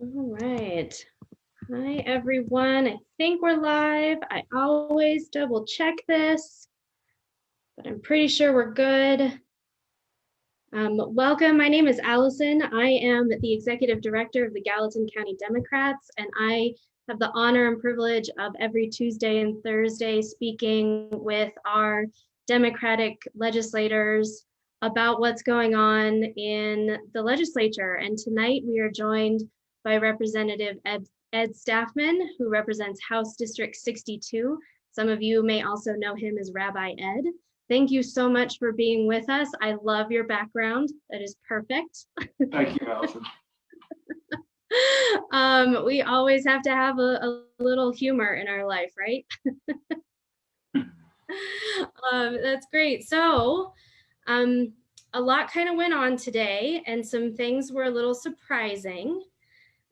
All right. Hi, everyone. I think we're live. I always double check this, but I'm pretty sure we're good. Welcome. My name is Allison. I am the Executive Director of the Gallatin County Democrats, and I have the honor and privilege of every Tuesday and Thursday speaking with our Democratic legislators about what's going on in the legislature. And tonight we are joined by Representative Ed Stafman, who represents House District 62. Some of you may also know him as Rabbi Ed. Thank you so much for being with us. I love your background. That is perfect. Thank you, Allison. We always have to have a little humor in our life, right? That's great. So a lot kind of went on today, and some things were a little surprising.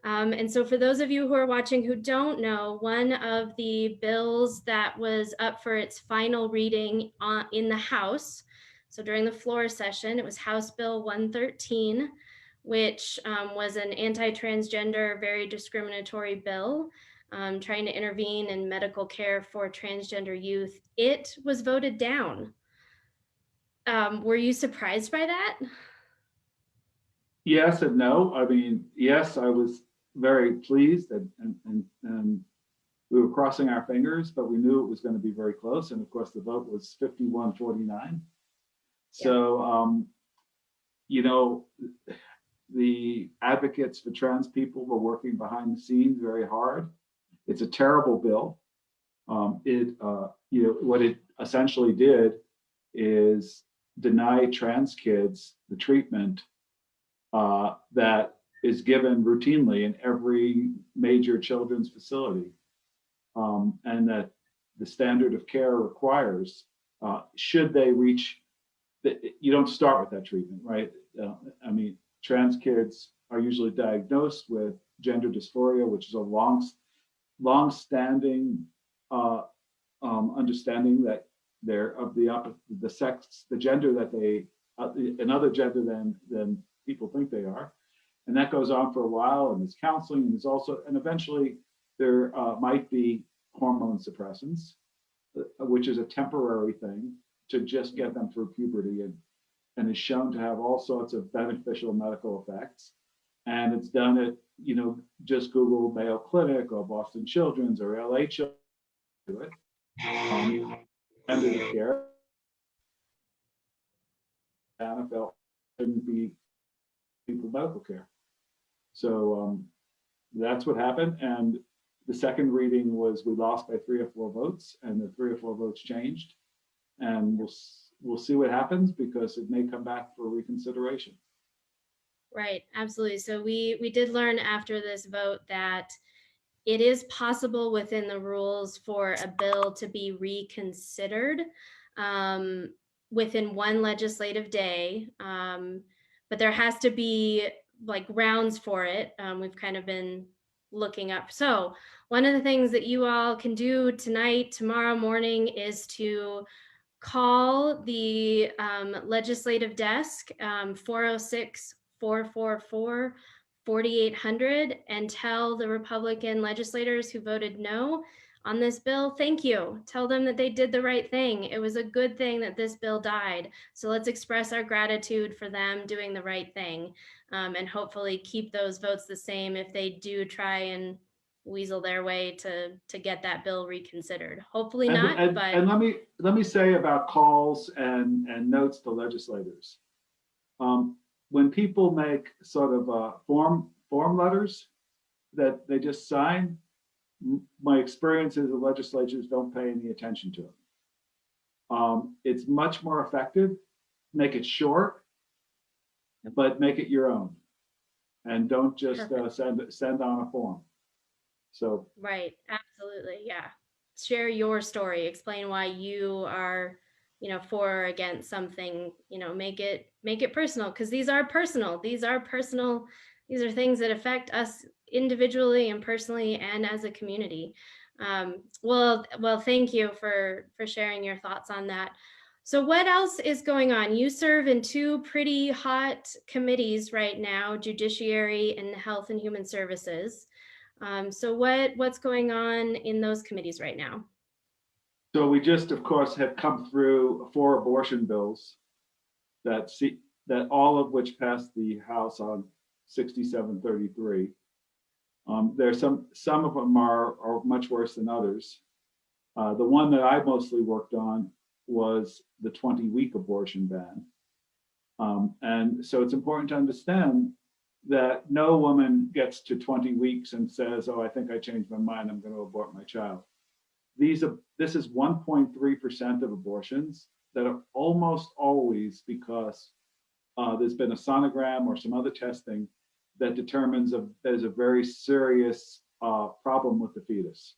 And so for those of you who are watching who don't know, one of the bills that was up for its final reading in the House, so during the floor session, it was House Bill 113, which was an anti-transgender, very discriminatory bill, trying to intervene in medical care for transgender youth. It was voted down. Were you surprised by that? Yes and no. I mean, yes, I was very pleased and we were crossing our fingers, but we knew it was going to be very close. And of course, the vote was 51-49. So, you know, the advocates for trans people were working behind the scenes very hard. It's a terrible bill. What it essentially did is deny trans kids the treatment that is given routinely in every major children's facility, and that the standard of care requires, should they reach, you don't start with that treatment, right? I mean, trans kids are usually diagnosed with gender dysphoria, which is a long-standing understanding that they're of the sex, the gender that they, another gender than people think they are. And that goes on for a while, and there's counseling, and there's also, and eventually there might be hormone suppressants, which is a temporary thing to just get them through puberty, and is shown to have all sorts of beneficial medical effects. And it's done at, just Google Mayo Clinic or Boston Children's or LA Children's do it. End of care. NFL shouldn't be people medical care. So that's what happened. And the second reading was we lost by 3 or 4 votes, and the 3 or 4 votes changed. And we'll see what happens, because it may come back for reconsideration. Right, absolutely. So we did learn after this vote that it is possible within the rules for a bill to be reconsidered within one legislative day, but there has to be like grounds for it. We've kind of been looking up. So one of the things that you all can do tonight, tomorrow morning, is to call the legislative desk, 406-444-4800, and tell the Republican legislators who voted no on this bill, thank you. Tell them that they did the right thing. It was a good thing that this bill died. So let's express our gratitude for them doing the right thing, and hopefully keep those votes the same if they do try and weasel their way to get that bill reconsidered. Hopefully not, but. And let me say about calls and notes to legislators. When people make sort of form letters that they just sign, my experience is the legislatures don't pay any attention to them. It's much more effective. Make it short, but make it your own, and don't just send on a form. So right, absolutely, yeah. Share your story. Explain why you are, for or against something. Make it personal, because these are personal. These are things that affect us individually and personally and as a community. Well, thank you for sharing your thoughts on that. So what else is going on? You serve in two pretty hot committees right now, Judiciary and Health and Human Services. So what's going on in those committees right now? So we just, of course, have come through 4 abortion bills that all of which passed the House on 6733. There's some of them are much worse than others. The one that I mostly worked on was the 20-week abortion ban. And so it's important to understand that no woman gets to 20 weeks and says, oh, I think I changed my mind, I'm going to abort my child. This is 1.3% of abortions that are almost always because there's been a sonogram or some other testing that determines there's a very serious problem with the fetus.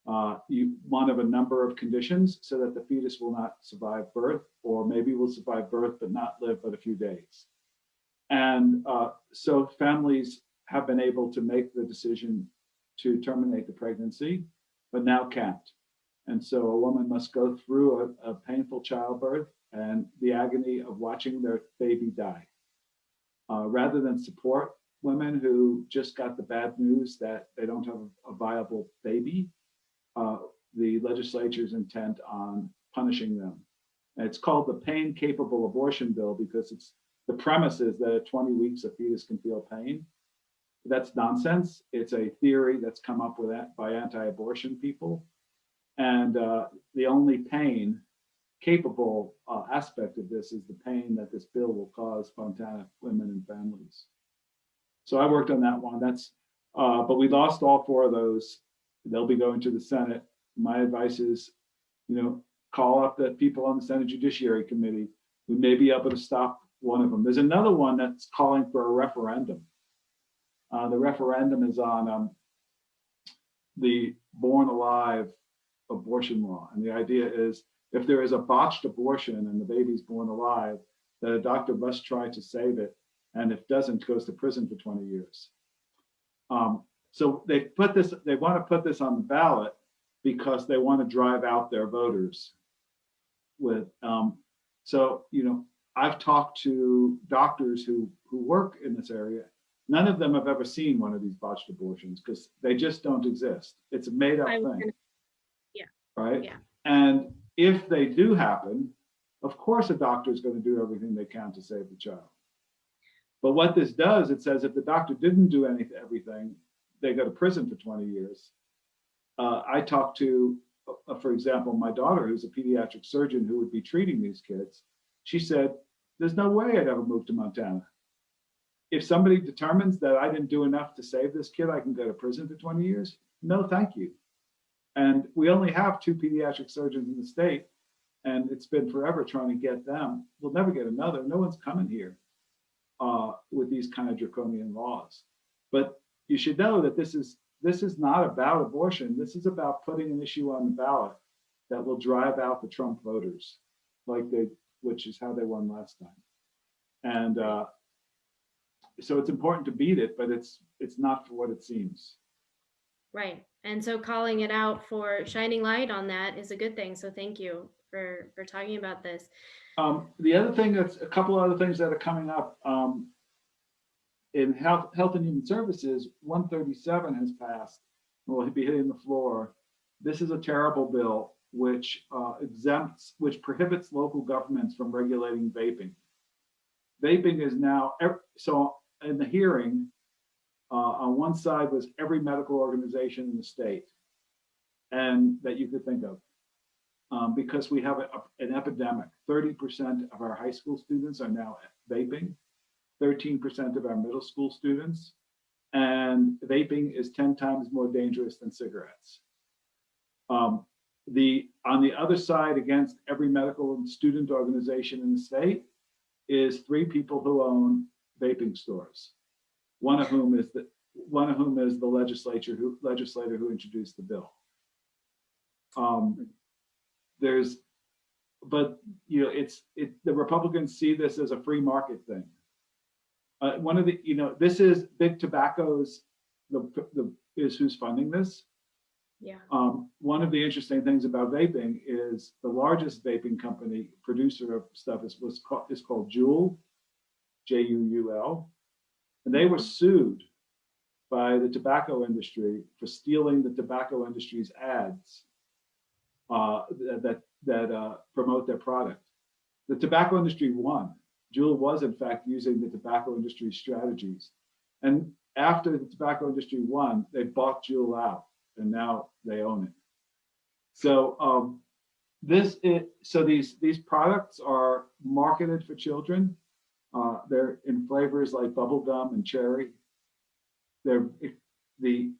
One of a number of conditions so that the fetus will not survive birth, or maybe will survive birth but not live but a few days. And so families have been able to make the decision to terminate the pregnancy, but now can't. And so a woman must go through a painful childbirth and the agony of watching their baby die. Rather than support women who just got the bad news that they don't have a viable baby, the legislature's intent on punishing them. And it's called the Pain Capable Abortion Bill because the premise is that at 20 weeks a fetus can feel pain. That's nonsense. It's a theory that's come up with that by anti-abortion people. And the only pain capable aspect of this is the pain that this bill will cause Montana women and families. So I worked on that one. But we lost all 4 of those. They'll be going to the Senate. My advice is, call up the people on the Senate Judiciary Committee. We may be able to stop one of them. There's another one that's calling for a referendum. The referendum is on the born alive abortion law. And the idea is if there is a botched abortion and the baby's born alive, that a doctor must try to save it. And if doesn't, goes to prison for 20 years. So they want to put this on the ballot because they want to drive out their voters with, I've talked to doctors who work in this area. None of them have ever seen one of these botched abortions because they just don't exist. It's a made up thing. Yeah. Right? Yeah. And if they do happen, of course a doctor is going to do everything they can to save the child. But what this does, it says if the doctor didn't do everything, they go to prison for 20 years. I talked to, for example, my daughter, who's a pediatric surgeon who would be treating these kids. She said, there's no way I'd ever move to Montana. If somebody determines that I didn't do enough to save this kid, I can go to prison for 20 years. No, thank you. And we only have 2 pediatric surgeons in the state, and it's been forever trying to get them. We'll never get another. No one's coming here with these kind of draconian laws. But you should know that this is not about abortion. This is about putting an issue on the ballot that will drive out the Trump voters, which is how they won last time. And so it's important to beat it, but it's not for what it seems. Right. And so calling it out for shining light on that is a good thing. So thank you for talking about this. The other thing, that's a couple of other things that are coming up in health and human services. 137 has passed. Will be hitting the floor. This is a terrible bill which prohibits local governments from regulating vaping. Vaping is now, so in the hearing, on one side was every medical organization in the state and that you could think of. Because we have an epidemic. 30% of our high school students are now vaping, 13% of our middle school students, and vaping is 10 times more dangerous than cigarettes. On the other side, against every medical and student organization in the state, is 3 people who own vaping stores. One of whom is the legislator who introduced the bill. The Republicans see this as a free market thing. This is big tobacco's is who's funding this. Yeah. One of the interesting things about vaping is the largest vaping company producer of stuff is called Juul, Juul, and they were Mhm. sued by the tobacco industry for stealing the tobacco industry's ads that promote their product. The tobacco industry won. Juul was, in fact, using the tobacco industry's strategies. And after the tobacco industry won, they bought Juul out, and now they own it. So these products are marketed for children. They're in flavors like bubblegum and cherry. They're the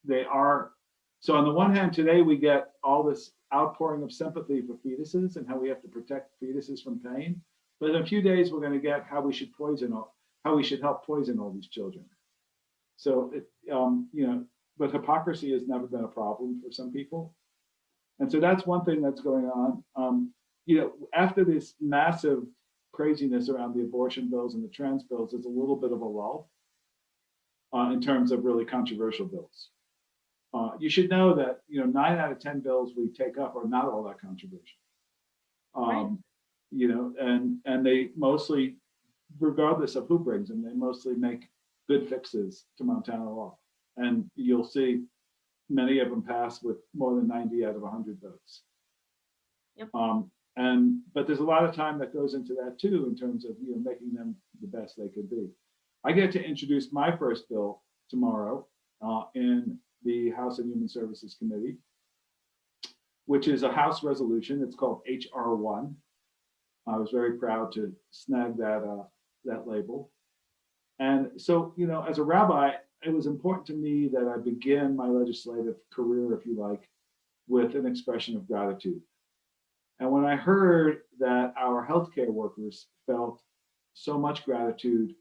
they are so on the one hand, today we get all this outpouring of sympathy for fetuses and how we have to protect fetuses from pain. But in a few days, we're going to get how we should help poison all these children. So but hypocrisy has never been a problem for some people, and so that's one thing that's going on. After this massive craziness around the abortion bills and the trans bills, there's a little bit of a lull in terms of really controversial bills. You should know that 9 out of 10 bills we take up are not all that controversial. Right. And they mostly, regardless of who brings them, they mostly make good fixes to Montana law. And you'll see many of them pass with more than 90 out of 100 votes. Yep. But there's a lot of time that goes into that too, in terms of making them the best they could be. I get to introduce my first bill tomorrow in the House and Human Services Committee, which is a House resolution. It's called HR1. I was very proud to snag that label. And so, as a rabbi, it was important to me that I begin my legislative career, if you like, with an expression of gratitude. And when I heard that our healthcare workers felt so much gratitude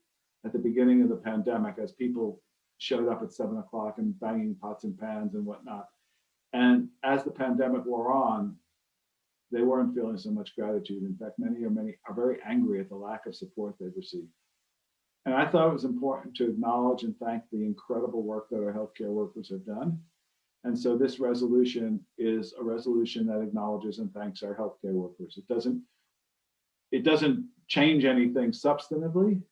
at the beginning of the pandemic, as people showed up at 7 o'clock and banging pots and pans and whatnot, and as the pandemic wore on, they weren't feeling so much gratitude. In fact, many are very angry at the lack of support they've received. And I thought it was important to acknowledge and thank the incredible work that our healthcare workers have done. And so this resolution is a resolution that acknowledges and thanks our healthcare workers. It doesn't change anything substantively,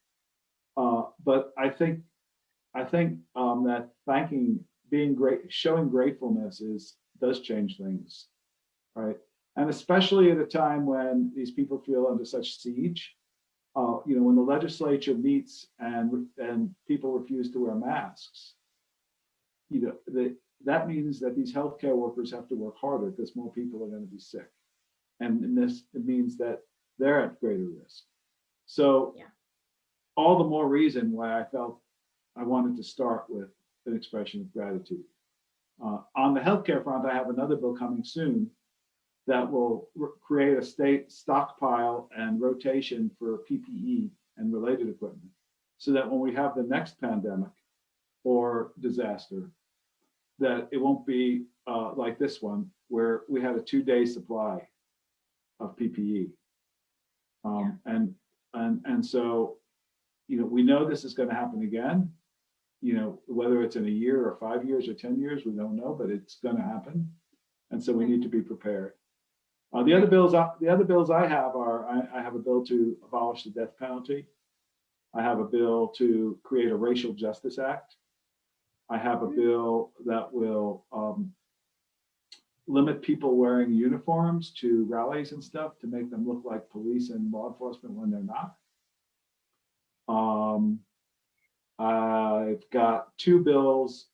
but I think that showing gratefulness does change things, right? And especially at a time when these people feel under such siege, when the legislature meets and people refuse to wear masks, that means that these healthcare workers have to work harder because more people are going to be sick, and it means that they're at greater risk. So, yeah. All the more reason why I felt I wanted to start with an expression of gratitude. On the healthcare front, I have another bill coming soon that will create a state stockpile and rotation for PPE and related equipment, so that when we have the next pandemic or disaster, that it won't be like this one, where we had a 2-day supply of PPE. And so, we know this is going to happen again. Whether it's in a year or 5 years or 10 years, we don't know, but it's going to happen. And so we need to be prepared. The other bills I have I have a bill to abolish the death penalty. I have a bill to create a racial justice act. I have a bill that will limit people wearing uniforms to rallies and stuff to make them look like police and law enforcement when they're not. I've got 2 bills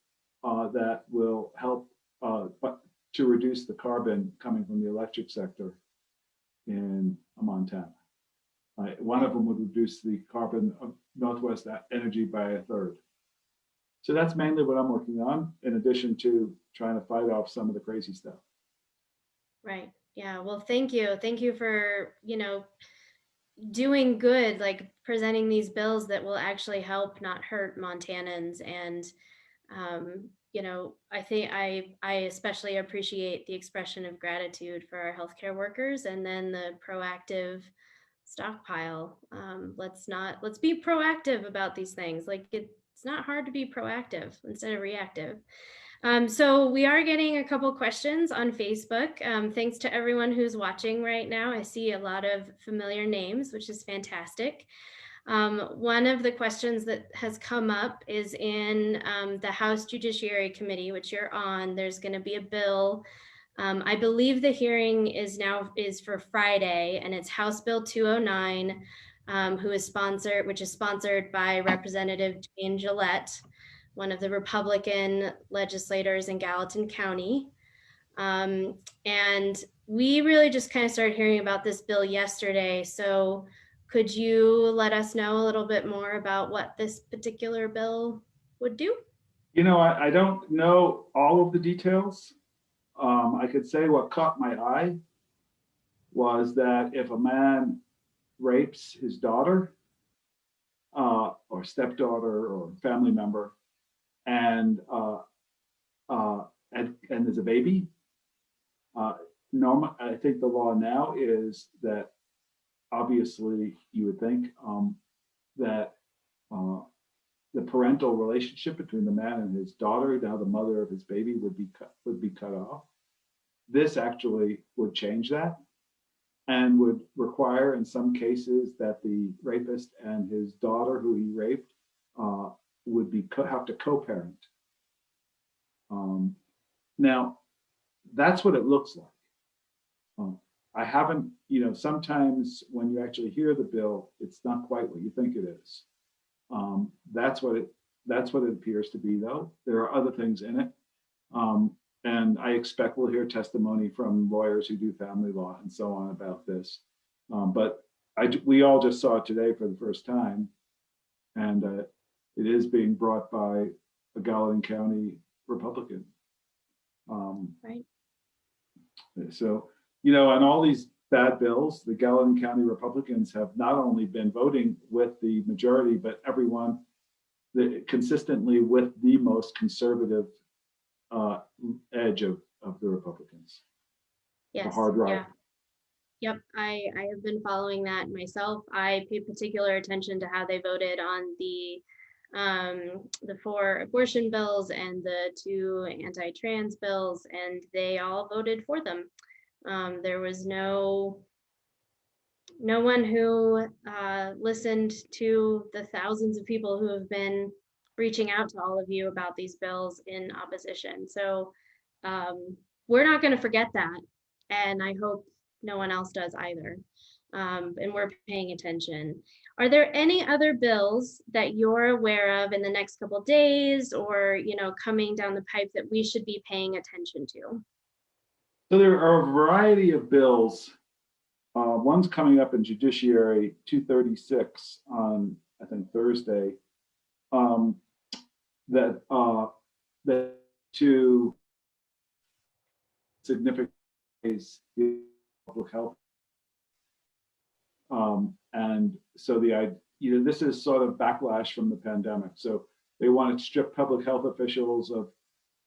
that will help to reduce the carbon coming from the electric sector in Montana. One of them would reduce the carbon of Northwest Energy by 1/3. So that's mainly what I'm working on, in addition to trying to fight off some of the crazy stuff. Right. Yeah. Well, thank you. Thank you for, doing good, like presenting these bills that will actually help, not hurt Montanans. And, I think I especially appreciate the expression of gratitude for our healthcare workers, and then the proactive stockpile. Let's be proactive about these things. Like it's not hard to be proactive instead of reactive. So we are getting a couple questions on Facebook. Thanks to everyone who's watching right now. I see a lot of familiar names, which is fantastic. One of the questions that has come up is in the House Judiciary Committee, which you're on. There's going to be a bill. I believe the hearing is for Friday, and it's House Bill 209, which is sponsored by Representative Jane Gillette, one of the Republican legislators in Gallatin County. And we really just kind of started hearing about this bill yesterday. So could you let us know a little bit more about what this particular bill would do? I don't know all of the details. I could say what caught my eye was that if a man rapes his daughter or stepdaughter or family member and there's a baby, normal. I think the law now is that obviously you would think that the parental relationship between the man and his daughter, now the mother of his baby, would be cut off. This actually would change that and would require, in some cases, that the rapist and his daughter, who he raped, would have to co-parent. Now, that's what it looks like. I haven't, sometimes when you actually hear the bill, it's not quite what you think it is. That's what it appears to be, though. There are other things in it. And I expect we'll hear testimony from lawyers who do family law and so on about this. But we all just saw it today for the first time. And it is being brought by a Gallatin County Republican. Right. So, on all these bad bills, the Gallatin County Republicans have not only been voting with the majority, but everyone consistently with the most conservative edge of the Republicans. Yes. The hard right. Yeah. Yep, I have been following that myself. I paid particular attention to how they voted on the 4 abortion bills and the 2 anti-trans bills, and they all voted for them. There was no one who listened to the thousands of people who have been reaching out to all of you about these bills in opposition. So we're not going to forget that, and I hope no one else does either. And we're paying attention. Are there any other bills that you're aware of in the next couple of days, or coming down the pipe, that we should be paying attention to? So there are a variety of bills. One's coming up in Judiciary 236 on, I think, Thursday. That to significant public health. And so this is sort of backlash from the pandemic. So they want to strip public health officials of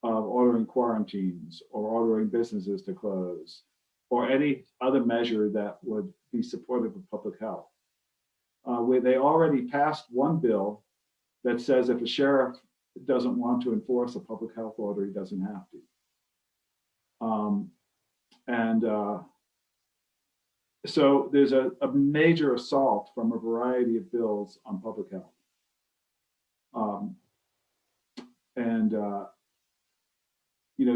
ordering quarantines or ordering businesses to close or any other measure that would be supportive of public health. Where they already passed one bill that says if a sheriff doesn't want to enforce a public health order, he doesn't have to. So there's a major assault from a variety of bills on public health.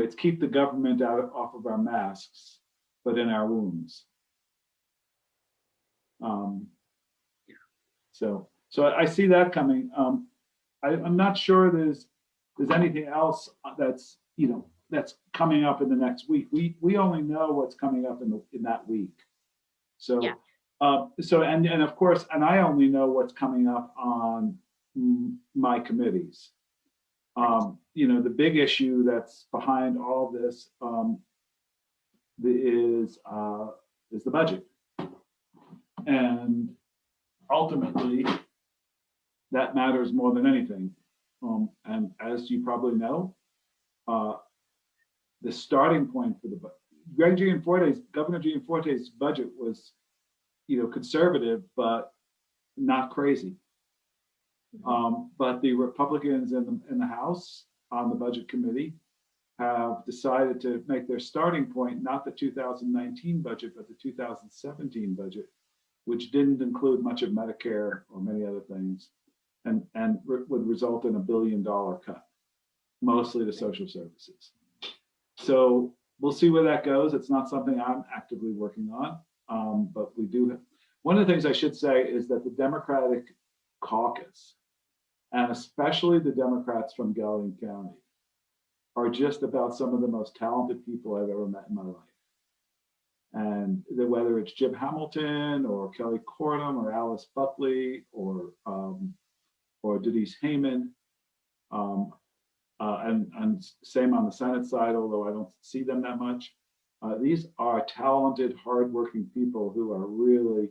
It's keep the government off of our masks, but in our wounds. So I see that coming. I'm not sure there's anything else that's coming up in the next week. We only know what's coming up in that week. So yeah. And of course, and I only know what's coming up on my committees. The big issue that's behind all this is the budget, and ultimately that matters more than anything. And as you probably know, the starting point for the budget, Governor Gianforte's budget was, conservative, but not crazy. But the Republicans in the House on the Budget Committee have decided to make their starting point not the 2019 budget, but the 2017 budget, which didn't include much of Medicare or many other things, and would result in $1 billion cut, mostly to social services. So we'll see where that goes. It's not something I'm actively working on, but we do. One of the things I should say is that the Democratic caucus, and especially the Democrats from Gallaudet County, are just about some of the most talented people I've ever met in my life. And whether it's Jim Hamilton or Kelly Cordham or Alice Buckley or Denise Heyman, and same on the Senate side, although I don't see them that much. These are talented, hardworking people who are really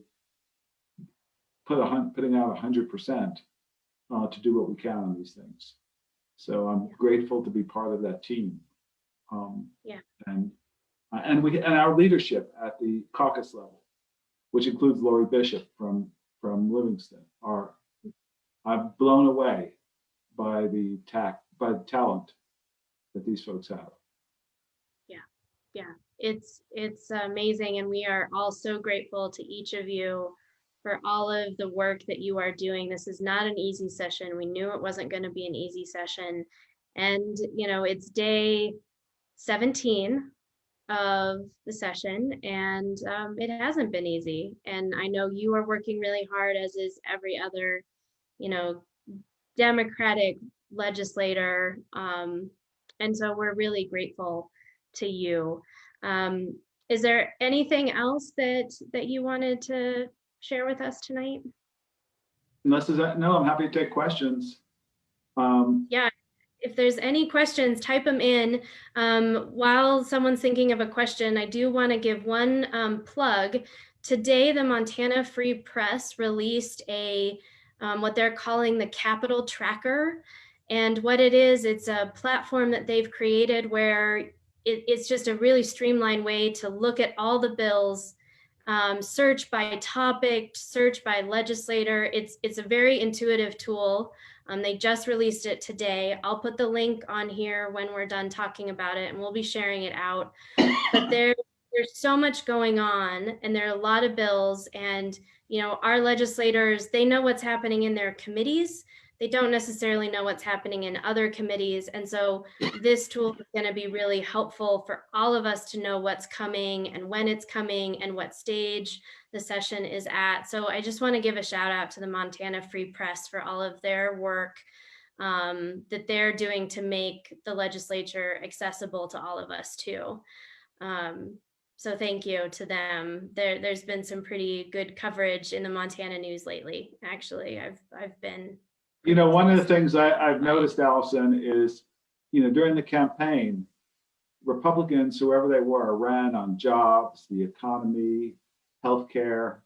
putting out 100% to do what we can on these things. So I'm grateful to be part of that team. And our leadership at the caucus level, which includes Lori Bishop from Livingston, I'm blown away by the talent that these folks have. Yeah, it's amazing, and we are all so grateful to each of you for all of the work that you are doing. This is not an easy session. We knew it wasn't going to be an easy session, and it's day 17 of the session, and it hasn't been easy. And I know you are working really hard, as is every other Democratic legislator, and so we're really grateful to you. Is there anything else that you wanted to share with us tonight? No, I'm happy to take questions. Yeah, if there's any questions, type them in. While someone's thinking of a question, I do want to give one plug. Today, the Montana Free Press released what they're calling the Capital Tracker. And what it is, it's a platform that they've created where it's just a really streamlined way to look at all the bills, search by topic, search by legislator. It's a very intuitive tool. They just released it today. I'll put the link on here when we're done talking about it, and we'll be sharing it out. But there's so much going on, and there are a lot of bills, and our legislators, they know what's happening in their committees. They don't necessarily know what's happening in other committees. And so this tool is going to be really helpful for all of us to know what's coming and when it's coming and what stage the session is at. So I just want to give a shout out to the Montana Free Press for all of their work that they're doing to make the legislature accessible to all of us too. So thank you to them. There's been some pretty good coverage in the Montana news lately. Actually, I've been. One of the things I've noticed, Allison, is, during the campaign, Republicans, whoever they were, ran on jobs, the economy, healthcare,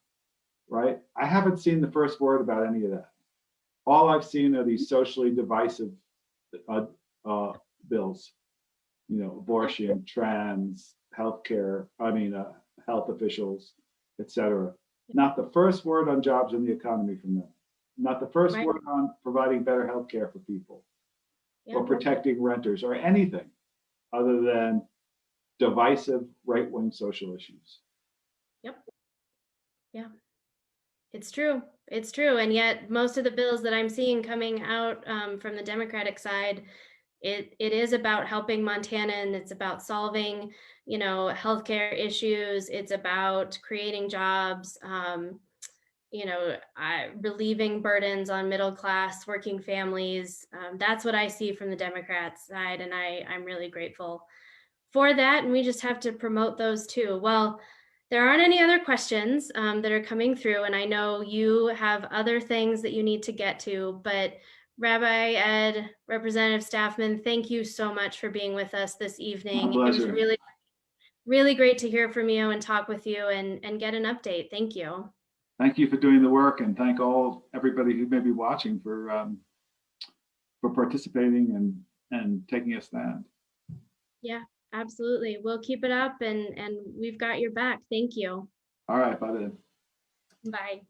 right? I haven't seen the first word about any of that. All I've seen are these socially divisive bills, abortion, trans, healthcare, health officials, etc. Not the first word on jobs and the economy from them. Not the first word on providing better health care for people, or protecting renters, or anything other than divisive right-wing social issues. Yep. Yeah. It's true. It's true. And yet most of the bills that I'm seeing coming out from the Democratic side, it is about helping Montanans. It's about solving, healthcare issues. It's about creating jobs. Relieving burdens on middle class working families. That's what I see from the Democrats side, and I'm really grateful for that. And we just have to promote those too. Well, there aren't any other questions that are coming through, and I know you have other things that you need to get to, but Rabbi Ed, Representative Stafman, thank you so much for being with us this evening. My pleasure. It was really, really great to hear from you and talk with you and get an update. Thank you. Thank you for doing the work, and thank everybody who may be watching for participating and taking a stand. Yeah, absolutely. We'll keep it up, and we've got your back. Thank you. All right, bye then. Bye.